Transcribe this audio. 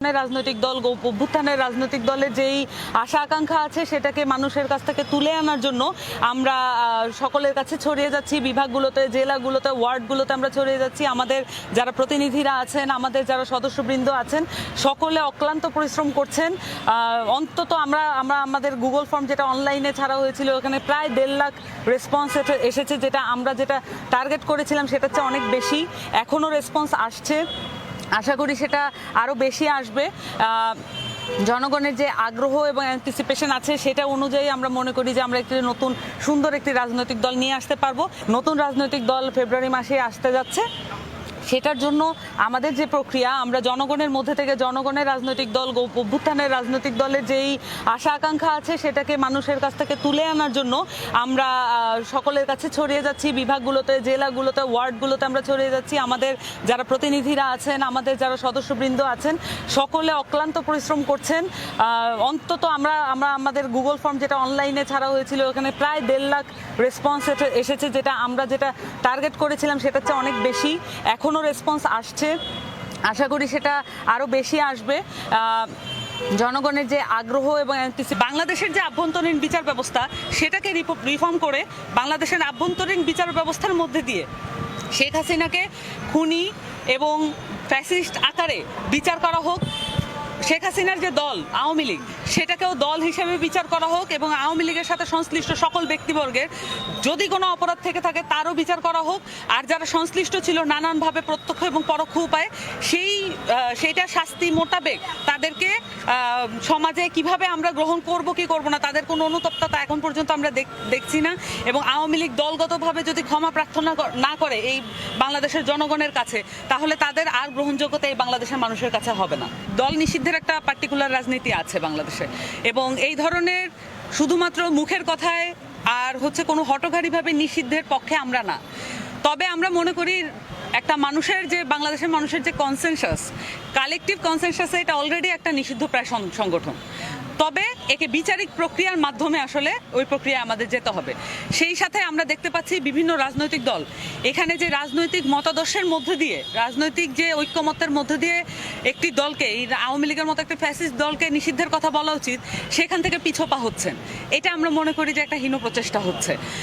রাজনৈতিক দল অভ্যুত্থানের রাজনৈতিক দলের যেই আশা আকাঙ্ক্ষা আছে সেটাকে মানুষের কাছ থেকে তুলে আনার জন্য আমরা সকলের কাছে ছড়িয়ে যাচ্ছি, বিভাগগুলোতে, জেলাগুলোতে, ওয়ার্ডগুলোতে আমরা ছড়িয়ে যাচ্ছি। আমাদের যারা প্রতিনিধিরা আছেন, আমাদের যারা সদস্যবৃন্দ আছেন, সকলে অক্লান্ত পরিশ্রম করছেন। অন্তত আমরা আমাদের গুগল ফর্ম যেটা অনলাইনে ছাড়া হয়েছিল, ওখানে প্রায় 1.5 লাখ রেসপন্স এসেছে, যেটা আমরা টার্গেট করেছিলাম সেটার চেয়ে অনেক বেশি। এখনও রেসপন্স আসছে, আশা করি সেটা আরও বেশি আসবে। জনগণের যে আগ্রহ এবং অ্যান্টিসিপেশন আছে সেটা অনুযায়ী আমরা মনে করি যে আমরা একটি নতুন সুন্দর একটি রাজনৈতিক দল নিয়ে আসতে পারবো। নতুন রাজনৈতিক দল ফেব্রুয়ারি মাসে আসতে যাচ্ছে। সেটার জন্য আমাদের যে প্রক্রিয়া, আমরা জনগণের মধ্যে থেকে জনগণের রাজনৈতিক দল অভ্যুত্থানের রাজনৈতিক দলের যেই আশা আকাঙ্ক্ষা আছে সেটাকে মানুষের কাছ থেকে তুলে আনার জন্য আমরা সকলের কাছে ছড়িয়ে যাচ্ছি, বিভাগগুলোতে, জেলাগুলোতে, ওয়ার্ডগুলোতে আমরা ছড়িয়ে যাচ্ছি। আমাদের যারা প্রতিনিধিরা আছেন, আমাদের যারা সদস্যবৃন্দ আছেন, সকলে অক্লান্ত পরিশ্রম করছেন। অন্তত আমরা আমাদের গুগল ফর্ম যেটা অনলাইনে ছাড়া হয়েছিল, ওখানে প্রায় 1.5 লাখ রেসপন্স এসেছে, যেটা আমরা টার্গেট করেছিলাম সেটার চেয়ে অনেক বেশি। এখনও রেসপন্স আসছে, আশা করি সেটা আরও বেশি আসবে। জনগণের যে আগ্রহ এবং বাংলাদেশের যে আভ্যন্তরীণ বিচার ব্যবস্থা সেটাকে রিফর্ম করে বাংলাদেশের আভ্যন্তরীণ বিচার ব্যবস্থার মধ্যে দিয়ে শেখ হাসিনাকে খুনি এবং ফ্যাসিস্ট আকারে বিচার করা হোক। শেখ হাসিনার যে দল আওয়ামী লীগ, সেটাকেও দল হিসেবে বিচার করা হোক এবং আওয়ামী লীগের সাথে সংশ্লিষ্ট সকল ব্যক্তিবর্গের যদি কোনো অপরাধ থেকে থাকে তারও বিচার করা হোক। আর যারা সংশ্লিষ্ট ছিল নানানভাবে প্রত্যক্ষ এবং পরোক্ষ উপায়ে, সেইটা শাস্তি মোতাবেক তাদেরকে সমাজে কিভাবে আমরা গ্রহণ করব কি করব না, তাদের কোনো অনুতপ্ততা এখন পর্যন্ত আমরা দেখছি না। এবং আওয়ামী লীগ দলগতভাবে যদি ক্ষমা প্রার্থনা না করে এই বাংলাদেশের জনগণের কাছে, তাহলে তাদের আর গ্রহণযোগ্যতা এই বাংলাদেশের মানুষের কাছে হবে না। দল নিষিদ্ধের একটা পার্টিকুলার রাজনীতি আছে বাংলাদেশে, এবং এই ধরনের শুধুমাত্র মুখের কথায় আর কোনো হঠকারীভাবে নিষিদ্ধের পক্ষে আমরা না। তবে আমরা মনে করি একটা বাংলাদেশের মানুষের যে কনসেনসাস, কালেকটিভ কনসেনসাসে এটা অলরেডি একটা নিষিদ্ধ প্রায় সংগঠন। তবে একে বিচারিক প্রক্রিয়ার মাধ্যমে আসলে ওই প্রক্রিয়ায় আমাদের যেতে হবে। সেই সাথে আমরা দেখতে পাচ্ছি বিভিন্ন রাজনৈতিক দল এখানে যে রাজনৈতিক মতাদর্শের মধ্যে দিয়ে, রাজনৈতিক যে ঐক্যমতের মধ্যে দিয়ে একটি দলকে, এই আওয়ামী লীগের মতো একটা ফ্যাসিস্ট দলকে নিষিদ্ধের কথা বলা উচিত, সেখান থেকে পিছপা হচ্ছেন। এটা আমরা মনে করি যে একটা হীন প্রচেষ্টা হচ্ছে।